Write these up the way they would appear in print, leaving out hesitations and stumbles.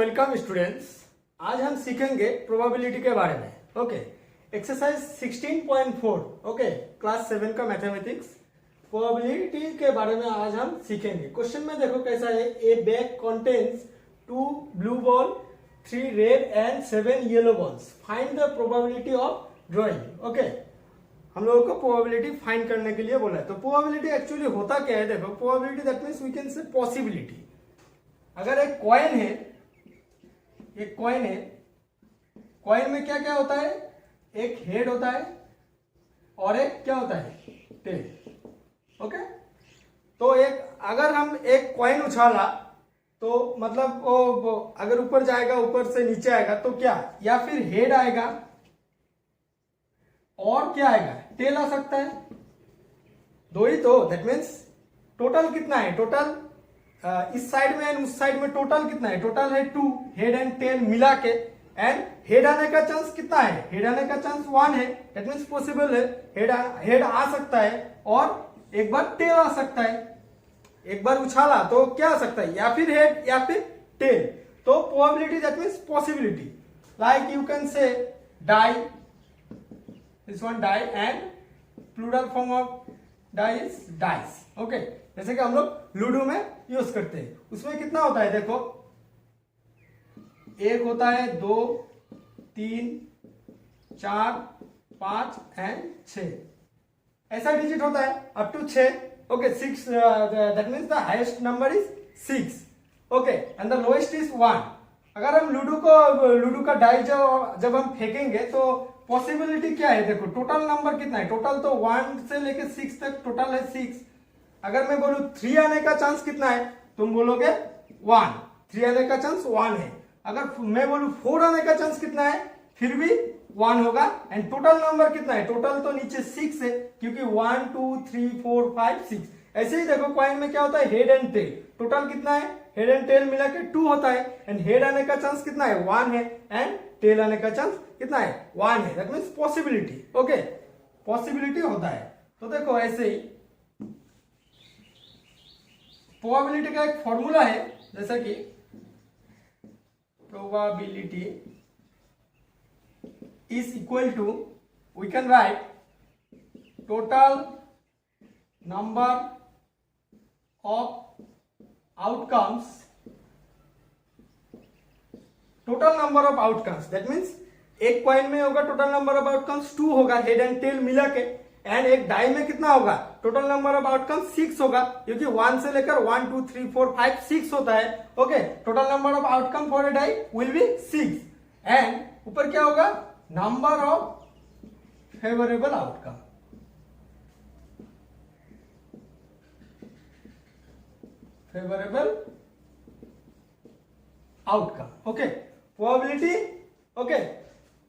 Welcome students. आज हम सीखेंगे प्रोबेबिलिटी के बारे में। ओके, एक्सरसाइज 16.4 ओके, क्लास 7 का मैथमेटिक्स प्रोबेबिलिटी के बारे में आज हम सीखेंगे। क्वेश्चन में देखो कैसा है, ए bag contains 2 blue ball 3 red and 7 yellow balls, find the probability of drawing. Okay, हम लोगों को प्रोबेबिलिटी फाइंड करने के लिए बोला है। तो प्रोबेबिलिटी एक्चुअली होता क्या है, देखो probability that means we can say possibility. अगर एक कॉइन है, एक कॉइन है, कॉइन में क्या क्या होता है, एक हेड होता है और एक क्या होता है, टेल। ओके, तो एक अगर हम एक कॉइन उछाला तो मतलब वो अगर ऊपर जाएगा, ऊपर से नीचे आएगा तो क्या, या फिर हेड आएगा और क्या आएगा, टेल आ सकता है। दो ही तो, दैट मीन्स टोटल कितना है, टोटल इस साइड में एंड उस साइड में टोटल कितना है, टोटल है 2, हेड एंड टेल मिला के। एंड हेड आने का चांस कितना है, हेड आने का चांस 1 है, दैट मीन्स पॉसिबल है, हेड आ सकता है और एक बार टेल आ सकता है। एक बार उछाला तो क्या आ सकता है, या फिर हेड या फिर टेल। तो probability that means possibility, like you can say die, this one die, and plural form of die is dice. Okay, जैसे कि हम लोग लूडो में यूज करते हैं। उसमें कितना होता है, देखो एक होता है, 2 3 4 5 एंड 6, ऐसा डिजिट होता है up to 6। Okay, 6 that means the highest number is 6। Okay, and the lowest is 1। अगर हम लूडो का डाई जब हम फेंकेंगे तो पॉसिबिलिटी क्या है, देखो टोटल नंबर कितना है, टोटल तो 1 से लेके 6 तक टोटल है 6। अगर मैं बोलूं 3 आने का चांस कितना है, तुम बोलोगे 1, 3 आने का चांस 1 है। अगर मैं बोलूं 4 आने का चांस कितना है, फिर भी 1 होगा। एंड टोटल नंबर कितना है, टोटल तो नीचे 6 है, क्योंकि 1 2 3 4 5 6। ऐसे ही देखो कॉइन में क्या होता है, हेड एंड टेल, टोटल कितना है, हेड एंड टेल मिला के 2 होता है। एंड हेड आने का चांस कितना है, 1 है, एंड टेल आने का चांस कितना है, 1 है। That means possibility. Okay, possibility होता है। तो देखो ऐसे ही प्रोबेबिलिटी का एक फॉर्मूला है, जैसा कि probability is equal to, we can write total number of outcomes, total number of outcomes. That means एक कॉइन में होगा टोटल नंबर ऑफ आउटकम्स 2 होगा, हेड एंड टेल मिला के। एंड एक डाई में कितना होगा, टोटल नंबर ऑफ आउटकम 6 होगा, क्योंकि 1 से लेकर 1 2 3 4 5 6 होता है। Okay, total number of outcome for a die will be 6। And ऊपर क्या होगा, number of favourable outcome, favourable outcome. Okay, probability, okay,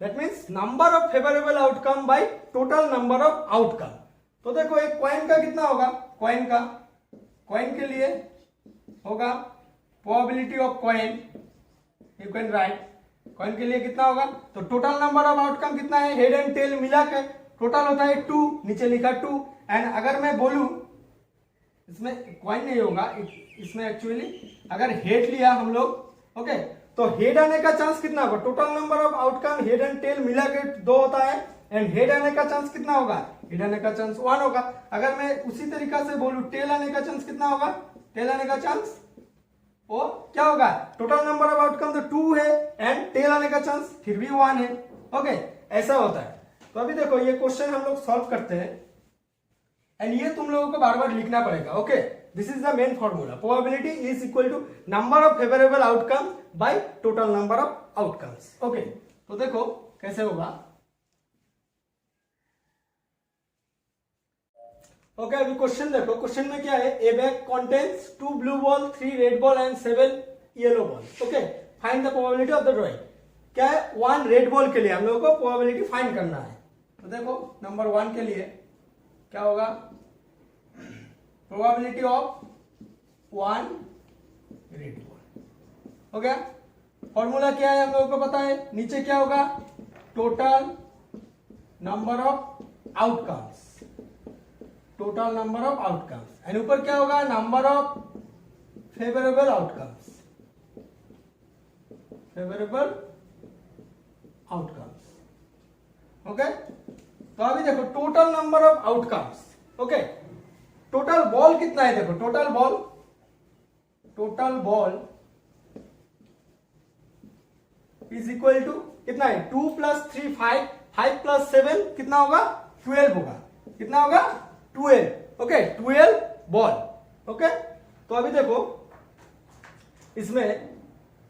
that means number of favourable outcome by total number of outcome. तो देखो एक coin का कितना होगा, coin के लिए होगा probability of coin, you can write, coin के लिए कितना होगा, तो टोटल नंबर ऑफ आउटकम कितना है, हेड एंड टेल मिला के टोटल होता है 2, नीचे लिखा 2। एंड अगर मैं बोलूं, इसमें कॉइन नहीं होगा, इसमें एक्चुअली अगर हेड लिया हम लोग, ओके, तो हेड आने का चांस कितना होगा, total number of outcome head and tail मिला के 2 होता है। एंड हेड आने का चांस कितना होगा, हेड आने का चांस 1 होगा। अगर मैं उसी तरीका से बोलूं, टेल आने का चांस कितना होगा, टेल आने का चांस वो क्या होगा, टोटल नंबर ऑफ आउटकम तो 2 है, एंड टेल आने का चांस फिर भी 1 है। ओके, ऐसा होता है। तो अभी देखो ये क्वेश्चन हम लोग सॉल्व करते हैं, एंड ये तुम लोगों को बार बार लिखना पड़ेगा। Okay, this is the main formula, probability is equal to number of favourable outcome by total number of outcomes. Okay, तो देखो कैसे होगा। ओके, अभी क्वेश्चन देखो, क्वेश्चन में क्या है, ए bag contains 2 blue ball 3 red ball and 7 yellow ball. Okay, find the probability of the drawing. क्या है, 1 रेड बॉल के लिए हम लोगों को प्रोबेबिलिटी फाइंड करना है। तो देखो नंबर 1 के लिए क्या होगा, प्रोबेबिलिटी ऑफ 1 रेड बॉल। हो गया, फॉर्मूला क्या है हम लोगों को पता है, नीचे क्या होगा, total number of outcomes, total number of outcomes, and ऊपर क्या होगा, number of favourable outcomes, favourable outcomes. Okay, तो अभी देखो total number of outcomes. Okay, total ball कितना है, देखो total ball is equal to कितना है, 2 + 3 5, 5 + 7 कितना होगा, 12 होगा। कितना होगा, 12। Okay, 12 ball. ओके, तो अभी देखो इसमें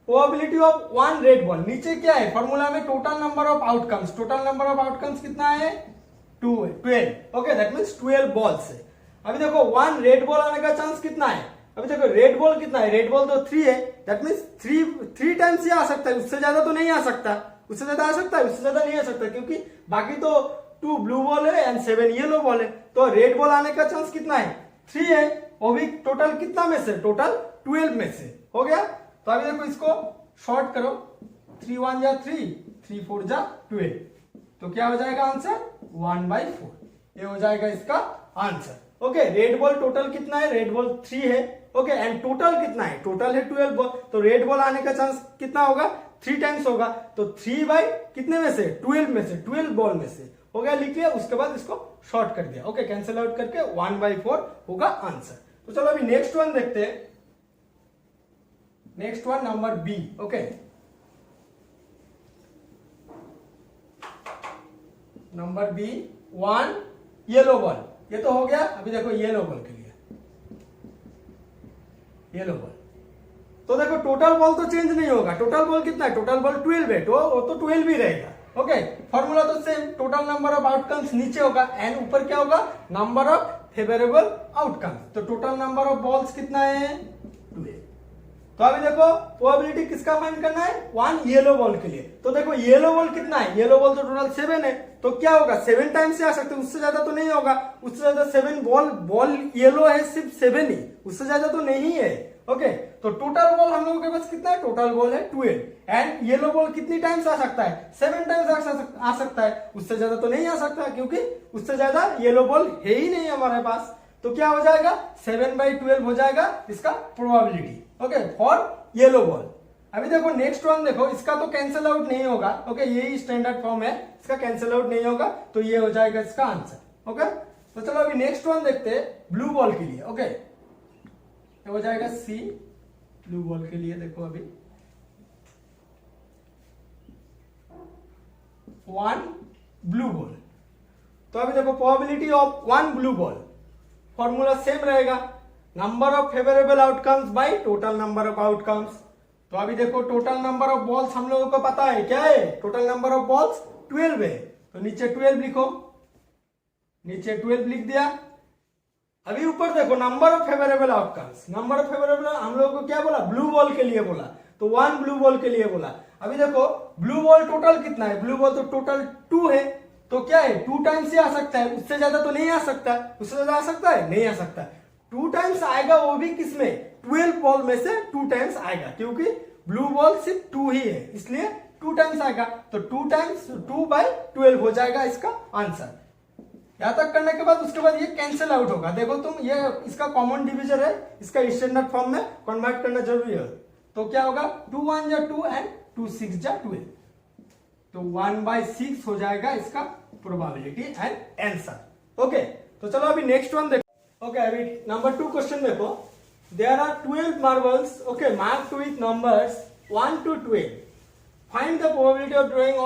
प्रोबेबिलिटी ऑफ 1 रेड बॉल, नीचे क्या है फॉर्मूला में, total number of outcomes. Total number of outcomes कितना है, 12। ओके, दैट मींस 12 बॉल्स है। अभी देखो 1 रेड बॉल आने का चांस कितना है, अभी देखो रेड बॉल कितना है, रेड बॉल तो 3 है, दैट मींस 3 टाइम्स ही आ सकता है, उससे ज्यादा तो नहीं आ सकता। उससे ज्यादा आ सकता है, उससे ज्यादा नहीं आ सकता, क्योंकि बाकी तो 2 ब्लू बॉल है एंड 7 येलो बॉल है। तो रेड बॉल आने का चांस कितना है, 3 है, वो भी टोटल कितना में से, टोटल 12 में से। हो गया, तो अभी देखो इसको शॉर्ट करो, 3 1 जा 3, 3 4 जा 12, तो क्या हो जाएगा आंसर, 1/4। ये हो जाएगा इसका answer. Okay, red ball total कितना है, रेड बॉल 3 है। ओके, एंड टोटल कितना है, टोटल है 12 बॉल, तो रेड बॉल आने का चांस कितना होगा, 3 टाइम्स होगा। तो 3 बाई कितने में से, 12 में से, 12 बॉल में से। हो गया, लिख लिया, उसके बाद इसको शॉर्ट कर दिया। ओके, कैंसिल आउट करके 1/4 होगा आंसर। तो चलो अभी नेक्स्ट वन देखते हैं। Next one number B. Okay, number B, 1 yellow ball, ये तो हो गया। अभी देखो येलो बॉल के लिए, येलो बॉल, तो देखो टोटल बॉल तो चेंज नहीं होगा। टोटल बॉल कितना है, टोटल बॉल 12 है, तो वो तो 12 ही रहेगा। ओके, फॉर्मूला तो same, total number of outcomes नीचे होगा एंड ऊपर क्या होगा, नंबर ऑफ फेवरेबल आउटकम्स। तो टोटल नंबर ऑफ बॉल्स कितना है, 12। तो अभी देखो प्रोबेबिलिटी किसका फाइंड करना है, 1 येलो बॉल के लिए। तो देखो येलो बॉल कितना है, येलो बॉल तो टोटल 7 है, तो क्या होगा, 7 टाइम्स से आ सकते हैं, उससे ज्यादा तो नहीं होगा। उससे ज्यादा 7 बॉल येलो है, सिर्फ 7 ही, उससे ज्यादा तो नहीं है। ओके, तो टोटल बॉल हम लोगों के पास कितना है, टोटल बॉल है 12 एंड येलो बॉल कितनी टाइम्स आ सकता है, 7 टाइम्स आ सकता है, उससे ज्यादा तो नहीं आ सकता, क्योंकि उससे ज्यादा येलो बॉल है ही नहीं हमारे पास। तो क्या हो जाएगा, 7/12 हो जाएगा इसका probability. Okay, for yellow ball. अभी देखो नेक्स्ट वन देखो, इसका तो कैंसिल आउट नहीं होगा। ओके, यही स्टैंडर्ड फॉर्म है, इसका कैंसिल आउट नहीं होगा, तो ये हो जाएगा इसका आंसर। ओके, तो चलो अभी नेक्स्ट वन देखते हैं ब्लू बॉल के लिए। ओके, हो जाएगा सी ब्लू बॉल के लिए। देखो अभी 1 ब्लू बॉल, तो अभी देखो probability of 1 blue ball, formula same रहेगा, number of favourable outcomes by total number of outcomes. तो अभी देखो टोटल नंबर ऑफ बॉल्स हम लोगों को पता है क्या है, टोटल नंबर ऑफ बॉल्स 12 है, तो नीचे 12 लिखो, नीचे 12 लिख दिया। अभी ऊपर देखो number of favourable outcomes, number of favourable हम लोगों को क्या बोला, ब्लू बॉल के लिए बोला, तो 1 ब्लू बॉल के लिए बोला। अभी देखो ब्लू बॉल टोटल कितना है, ब्लू बॉल तो टोटल 2 है, तो क्या है 2 टाइम्स ही आ सकता है, उससे ज्यादा तो नहीं आ सकता। उससे ज्यादा आ सकता है, नहीं आ सकता। 2 टाइम्स आएगा, वो भी किसमें, 12 बॉल में से 2 टाइम्स आएगा, क्योंकि ब्लू बॉल सिर्फ 2 ही है, इसलिए 2 टाइम्स आएगा। तो 2 टाइम्स 2/12 हो जाएगा इसका आंसर। यहां तक करने के बाद उसके बाद ये कैंसिल आउट होगा। देखो तुम, ये इसका कॉमन डिवीजन है, इसका स्टैंडर्ड फॉर्म में कन्वर्ट करना जरूरी है। तो क्या होगा, 2 1 जा 2 एंड 2 6 जा 12, तो 1/6 हो जाएगा इसका प्रोबेबिलिटी एंड आंसर। ओके, तो चलो अभी नेक्स्ट वन देखो। ओके, अभी नंबर 2 क्वेश्चन देखो। There are 12 marbles, okay, marked with numbers 1 to 12. Find the probability of drawing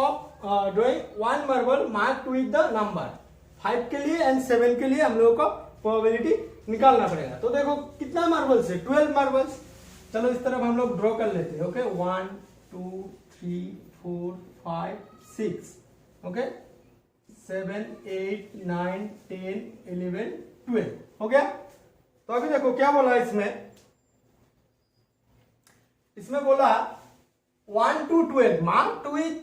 1 marble marked with the number. 5 के लिए एंड 7 के लिए हम लोगों को प्रोबेबिलिटी निकालना पड़ेगा। तो देखो कितना मार्बल्स है, 12 मार्बल्स। चलो इस तरफ हम लोग ड्रॉ कर लेते हैं। ओके, 1 2 3 4 5 6, ओके, 7 8 9 10 11 12 हो गया। तो अभी देखो क्या बोला इसमें बोला 1 to 12 मार्क्ड विथ,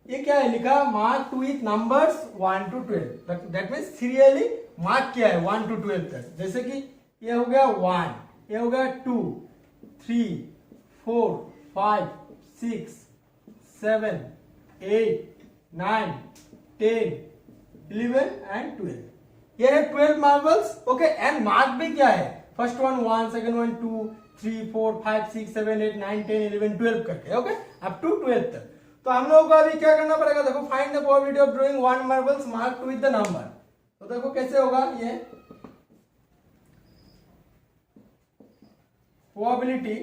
ये क्या है लिखा, marked with numbers 1 to 12, that means serially mark किया है 1 to 12 तक। जैसे कि ये हो गया 1, ये हो गया 2 3 4 5 6 7 8 9 10 11 एंड 12, ये है 12 मार्बल्स। ओके, एंड मार्क भी क्या है, फर्स्ट वन 1, सेकंड वन 2, 3 4 5 6 7 8 9 10 11 12 करके, ओके, अप टू 12 तक। तो हम लोगों को अभी क्या करना पड़ेगा, देखो find the probability of drawing one marbles marked with the number. तो देखो कैसे होगा ये प्रोबेबिलिटी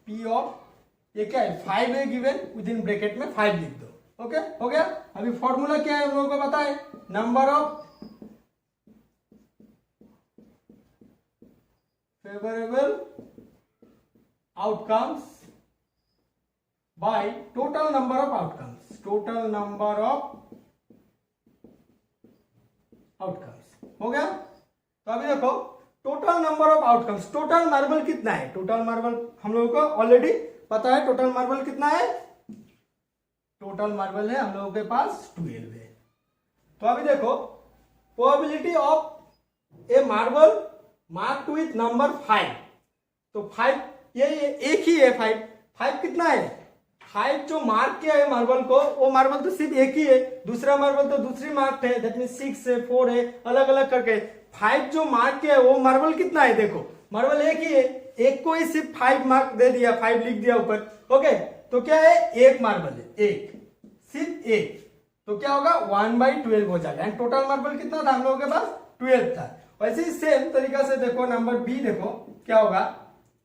P ऑफ, ये क्या है 5 है गिवन, विद इन ब्रैकेट में 5 लिख दो, ओके, हो गया। अभी फॉर्मूला क्या है हम लोगों को पता है, number of favourable outcomes by total number of outcomes, total number of outcomes, हो गया। तो अभी देखो total number of outcomes, total marble कितना है, टोटल मार्बल हम लोगों को ऑलरेडी पता है, टोटल मार्बल कितना है, टोटल मार्बल है हम लोगों के पास 12 है। तो अभी देखो probability of A marble marked with number 5, तो 5 ये एक ही है, 5 कितना है, 5 जो मार्क किया है मार्बल को, वो मार्बल तो सिर्फ एक ही है, दूसरा मार्बल तो दूसरी मार्क है, दैट मीन 6 है 4 है, अलग अलग करके 5 जो मार्क किया है वो मार्बल कितना है, देखो मार्बल एक ही है, एक को ही सिर्फ 5 मार्क दे दिया, 5 लिख दिया ऊपर, ओके। तो क्या है, एक मार्बल है, एक, सिर्फ एक, तो क्या होगा 1/12 हो जाएगा। एंड टोटल मार्बल कितना था हम लोगों के पास 12 था। वैसे ही सेम तरीका से देखो नंबर बी, देखो क्या होगा,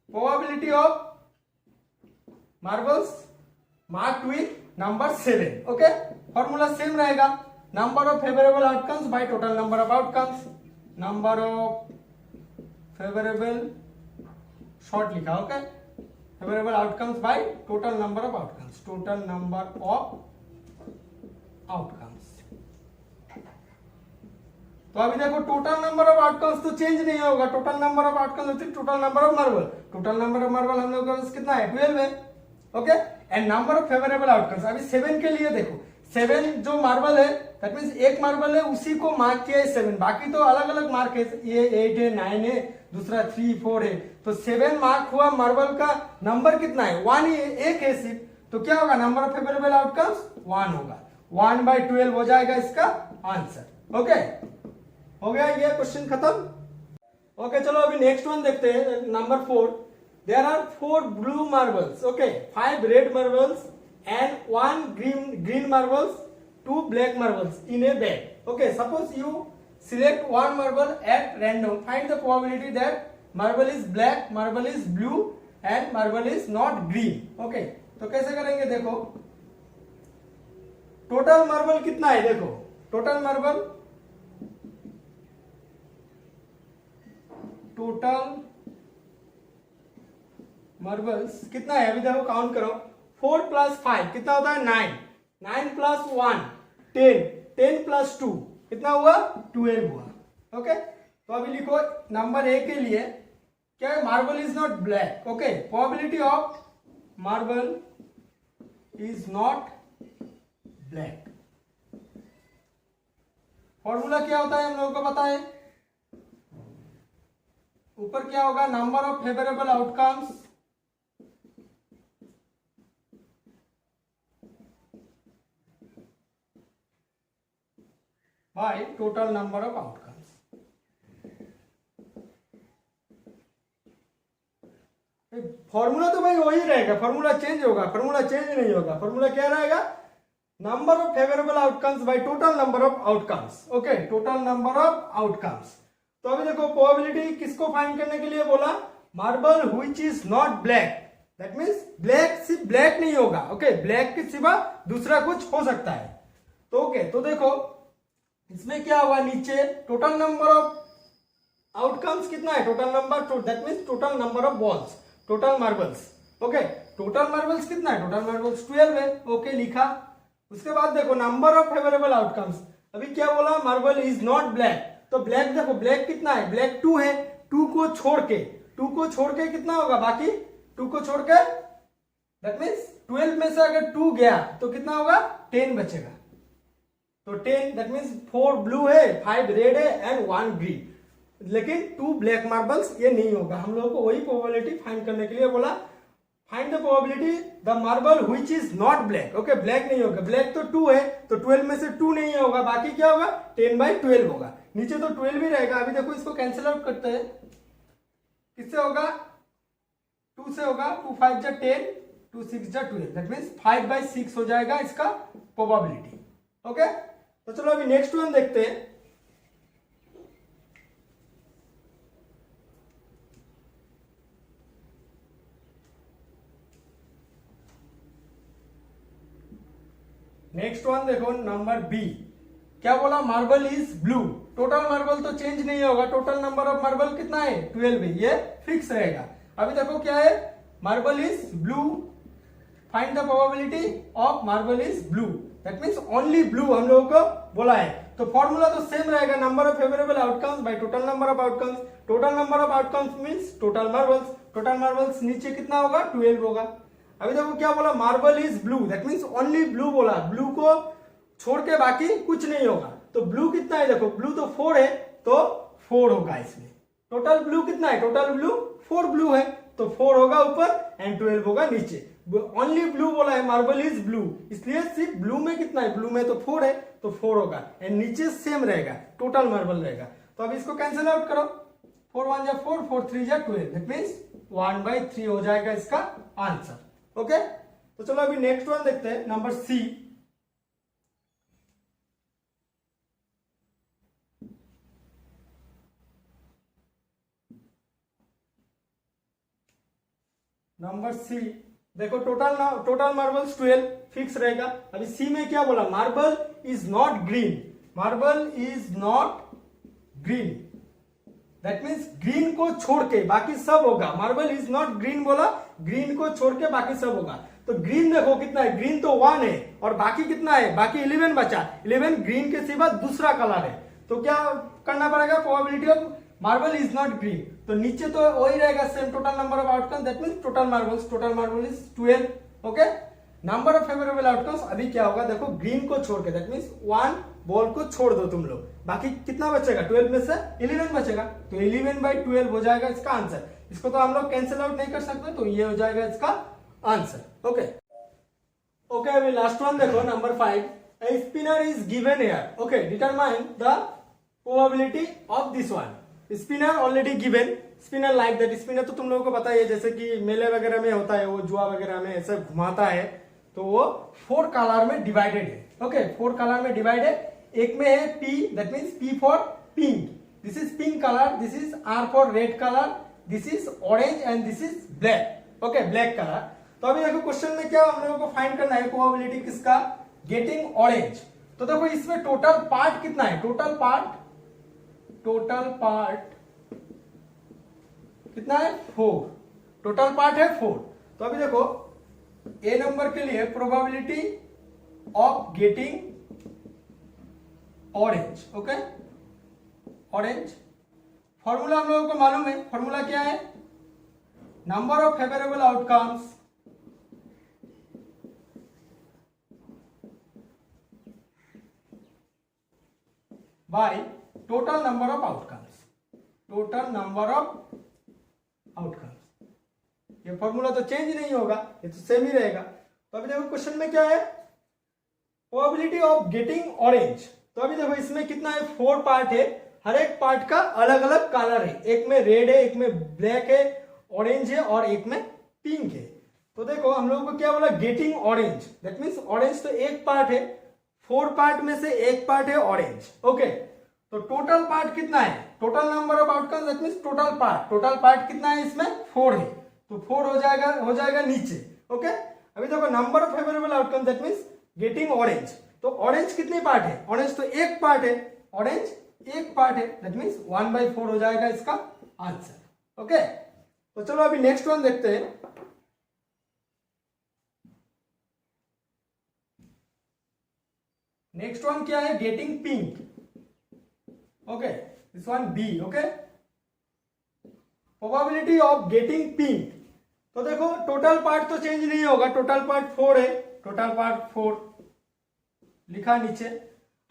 probability of marbles marked with number 7, okay. Formula same रहेगा, number of favourable outcomes by total number of outcomes, number of favourable, short लिखा, okay, favourable outcomes by total number of outcomes, total number of outcomes. तो अभी देखो total number of outcomes तो change नहीं होगा, total number of outcomes होती है total number of marble, total number of marble हम लोग का कितना है 12 है, okay. And number of favourable outcomes, अभी 7 के लिए देखो 7 जो मार्बल है, दैट मींस एक मार्बल है उसी को मार्क किया है 7, बाकी तो अलग अलग मार्क है, ये 8 है 9 है, दूसरा 3 4 है, तो 7 मार्क हुआ मार्बल का नंबर कितना है 1 ही है, एक है सिर्फ, तो क्या होगा नंबर ऑफ फेवरेबल आउटकम्स 1 होगा, 1/12 हो जाएगा इसका आंसर, ओके। हो गया ये क्वेश्चन खत्म, ओके। चलो अभी नेक्स्ट वन देखते हैं, number 4। There are 4 blue marbles, okay, 5 red marbles and 1 green marbles, 2 black marbles in a bag, okay. Suppose you select 1 marble at random, find the probability that marble is black, marble is blue and marble is not green, okay. तो कैसे करेंगे, देखो total marble कितना है, देखो total marble, total marbles कितना है, अभी देखो काउंट करो, 4 + 5 कितना होता है 9, 9 + 1 10, 10 + 2 कितना हुआ 12 हुआ, ओके। तो अभी लिखो नंबर ए के लिए क्या है, marble is not black, okay, probability of marble is not black. Formula क्या होता है हम लोगों को पता है, ऊपर क्या होगा, number of favourable outcomes by total number of outcomes. Formula तो भाई वही रहेगा, फॉर्मूला चेंज होगा, फॉर्मूला चेंज नहीं होगा, फॉर्मूला क्या रहेगा, number of favourable outcomes by total number of outcomes, okay, total number of outcomes. तो अभी देखो प्रोबेबिलिटी किसको फाइंड करने के लिए बोला, marble which is not black, that means black सिर्फ ब्लैक नहीं होगा, ओके, ब्लैक के सिवा दूसरा कुछ हो सकता है, तो ओके। तो देखो इसमें क्या हुआ, नीचे टोटल नंबर ऑफ आउटकम्स कितना है, total number, that means total number of balls, total marbles, okay, total marbles कितना है, टोटल मार्बल्स 12 है, ओके, लिखा। उसके बाद देखो नंबर ऑफ फेवरेबल आउटकम्स, अभी क्या बोला, मार्बल इज नॉट ब्लैक, तो ब्लैक देखो ब्लैक कितना है, ब्लैक 2 है, 2 को छोड़ के कितना होगा, बाकी 2 को छोड़ के दैट मींस 12 में से अगर 2 गया तो कितना होगा 10 बचेगा, तो 10 दैट मींस 4 ब्लू है, 5 रेड है एंड 1 ग्रीन, लेकिन 2 ब्लैक मार्बल्स ये नहीं होगा। हम लोगों को वही प्रोबेबिलिटी फाइंड करने के लिए बोला, find the probability the marble which is not black. Okay, black नहीं होगा, ब्लैक तो 2 है, तो 12 में से 2 नहीं होगा, बाकी क्या होगा 10/12 होगा। नीचे तो 12 ही रहेगा। अभी देखो इसको कैंसिल आउट करते हैं, किससे होगा 2 से होगा, 2 5 जा 10, 2 6 जा 12, दैट मीन्स 5/6 हो जाएगा इसका प्रोबेबिलिटी। ओके, तो चलो अभी नेक्स्ट वन देखते हैं। नेक्स्ट वन देखो नंबर बी, क्या बोला, marble is blue. Total marble तो चेंज नहीं होगा, टोटल नंबर ऑफ मार्बल कितना है 12 है, ये फिक्स रहेगा। अभी देखो क्या है, marble is blue, find the probability of marble is blue, that means only blue हम लोगों को बोला है। तो फॉर्मूला तो सेम रहेगा, number of favourable outcomes by total number of outcomes. Total number of outcomes means total marbles, total marbles नीचे कितना होगा 12 होगा। अभी देखो क्या बोला, marble is blue, that means only blue बोला, ब्लू को छोड़ के बाकी कुछ नहीं होगा। तो ब्लू कितना है, देखो ब्लू तो 4 है, तो 4 होगा इसमें। टोटल ब्लू कितना है, टोटल ब्लू 4 ब्लू है, तो 4 होगा ऊपर एंड 12 होगा नीचे। ओनली ब्लू बोला है, मार्बल इज ब्लू, इसलिए सिर्फ ब्लू में कितना है, ब्लू में तो 4 है, तो 4 होगा एंड नीचे सेम रहेगा, टोटल मार्बल रहेगा। तो अब इसको कैंसिल आउट करो, 4 1 जा 4, 4 3 जा 12, दैट मीन्स 1/3 हो जाएगा इसका आंसर। ओके, तो चलो अभी नेक्स्ट वन देखते हैं, नंबर सी। नंबर सी देखो, टोटल मार्बल्स 12 फिक्स रहेगा। अभी सी में क्या बोला, marble is not green, marble is not green, that means green को छोड़ के बाकी सब होगा। मार्बल इज नॉट ग्रीन बोला, ग्रीन को छोड़ के बाकी सब होगा। तो ग्रीन देखो कितना है, ग्रीन तो 1 है और बाकी कितना है, बाकी 11 बचा, 11 ग्रीन के सिवा दूसरा कलर है। तो क्या करना पड़ेगा, probability of marble is not green, तो नीचे तो वही रहेगा same, total number of outcome, that means total marble is 12। Okay, number of favourable outcomes अभी क्या होगा, देखो ग्रीन को छोड़ के, दैट मीन्स 1 बॉल को छोड़ दो तुम लोग, बाकी कितना बचेगा, 12 में से 11 बचेगा, तो 11/12 हो जाएगा इसका आंसर। इसको तो हम लोग कैंसिल आउट नहीं कर सकते, तो ये हो जाएगा इसका आंसर। ओके, अभी लास्ट वन देखो, number 5, a spinner is given here, okay, determine the probability of this one। Spinner already given, spinner like that, spinner तो तुम लोगों को पता है, जैसे कि मेले वगैरह में होता है, वो जुआ वगैरह में ऐसे घुमाता है, तो वो 4 कलर में डिवाइडेड है। ओके, 4 कलर में डिवाइड है, एक में है P, that means P for pink, this is pink colour, this is R for red colour, this is orange and this is black. Okay, black colour. तो अभी देखो क्वेश्चन में क्या हम लोगों को फाइंड करना है, प्रोबेबिलिटी किसका, गेटिंग ऑरेंज। तो देखो इसमें टोटल पार्ट कितना है, टोटल पार्ट कितना है 4, टोटल पार्ट है 4। तो अभी देखो ए नंबर के लिए probability of getting orange, okay, orange, formula हम लोगों को मालूम है, फॉर्मूला क्या है, number of favourable outcomes by total number of outcomes, total number of outcomes. ये फॉर्मूला तो चेंज नहीं होगा, ये तो सेम ही रहेगा। तो अभी देखो क्वेश्चन में क्या है, प्रोबेबिलिटी ऑफ गेटिंग ऑरेंज। तो अभी देखो इसमें कितना है, 4 पार्ट है, हर एक पार्ट का अलग अलग कलर है, एक में रेड है, एक में ब्लैक है, ऑरेंज है और एक में पिंक है। तो देखो हम लोगों को क्या बोला, getting orange, that means orange तो एक पार्ट है, 4 पार्ट में से एक पार्ट है ऑरेंज। ओके, तो टोटल पार्ट कितना है, total number of outcome, that means total part कितना है इसमें 4 है, तो 4 हो जाएगा नीचे। ओके, अभी देखो number of favourable outcome, that means getting orange. तो ऑरेंज कितने पार्ट है, ऑरेंज तो एक पार्ट है, ऑरेंज एक पार्ट है, दैट मीन्स 1/4 हो जाएगा इसका आंसर। ओके, तो चलो अभी नेक्स्ट वन देखते हैं। नेक्स्ट वन क्या है, getting pink. Okay, this one B. Okay, probability of getting pink. तो देखो टोटल पार्ट तो चेंज नहीं होगा, टोटल पार्ट 4 है, टोटल पार्ट 4 लिखा नीचे।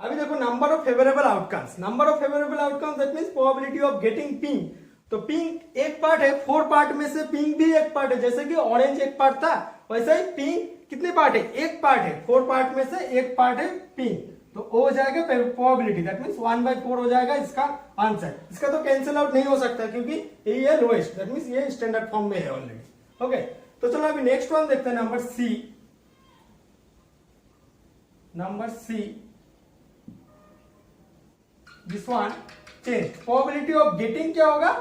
अभी देखो number of favourable outcomes, number of favourable outcomes, that means probability of getting pink. तो पिंक एक पार्ट है, 4 पार्ट में से पिंक भी एक पार्ट है, जैसे कि ऑरेंज एक पार्ट था वैसे ही पिंक कितने पार्ट है, एक पार्ट है, 4 पार्ट में से एक पार्ट है पिंक, तो वो हो जाएगा प्रोबेबिलिटी, दैट मींस 1/4 हो जाएगा इसका आंसर। इसका तो कैंसिल आउट नहीं हो सकता क्योंकि यही है लोएस्ट, दैट मींस ये स्टैंडर्ड फॉर्म में है ऑलरेडी। ओके, तो चलो अभी नेक्स्ट वन देखते हैं, number C. Number C, this one change, probability of getting क्या होगा,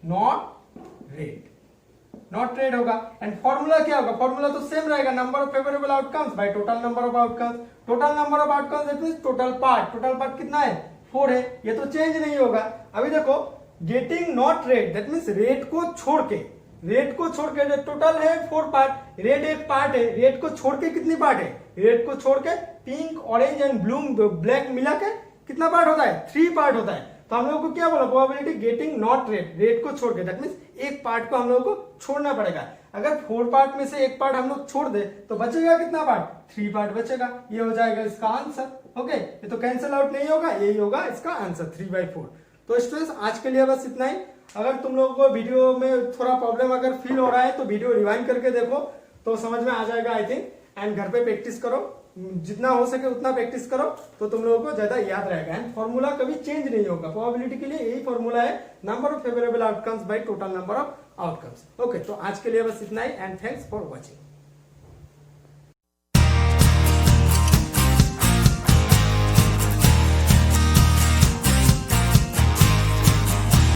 नॉट रेट, नॉट रेट होगा। एंड फॉर्मूला क्या होगा, फॉर्मूला तो सेम रहेगा, number of favourable outcomes by total number of outcomes. Total number of outcomes that means total part, total part कितना है, 4 है, ये तो चेंज नहीं होगा। अभी देखो getting not rate that means rate को छोड़ के, रेट को छोड़ के, टोटल है 4 पार्ट, रेट एक पार्ट है, रेट को छोड़ के कितनी पार्ट है, रेट को छोड़ के pink orange and blue black मिला के कितना पार्ट होता है, 3 पार्ट होता है। तो हम लोग को क्या बोला, probability getting not rate, rate को छोड़ के, दैट मींस एक पार्ट को हम लोग को छोड़ना पड़ेगा। अगर 4 पार्ट में से एक पार्ट हम लोग छोड़ दे तो बचेगा कितना पार्ट, 3 पार्ट बचेगा, ये हो जाएगा इसका आंसर। ओके, ये तो कैंसिल आउट नहीं होगा, यही होगा इसका आंसर 3/4। तो स्टूडेंट्स आज के लिए बस इतना ही। अगर तुम लोगों को वीडियो में थोड़ा प्रॉब्लम अगर फील हो रहा है तो वीडियो रिवाइंड करके देखो तो समझ में आ जाएगा आई थिंक। एंड घर पे प्रैक्टिस करो, जितना हो सके उतना प्रैक्टिस करो तो तुम लोगों को ज्यादा याद रहेगा। एंड फॉर्मूला कभी चेंज नहीं होगा, प्रोबेबिलिटी के लिए यही फॉर्मूला है, number of favourable outcomes by total number of outcomes. Okay, तो आज के लिए बस इतना ही एंड थैंक्स फॉर वॉचिंग।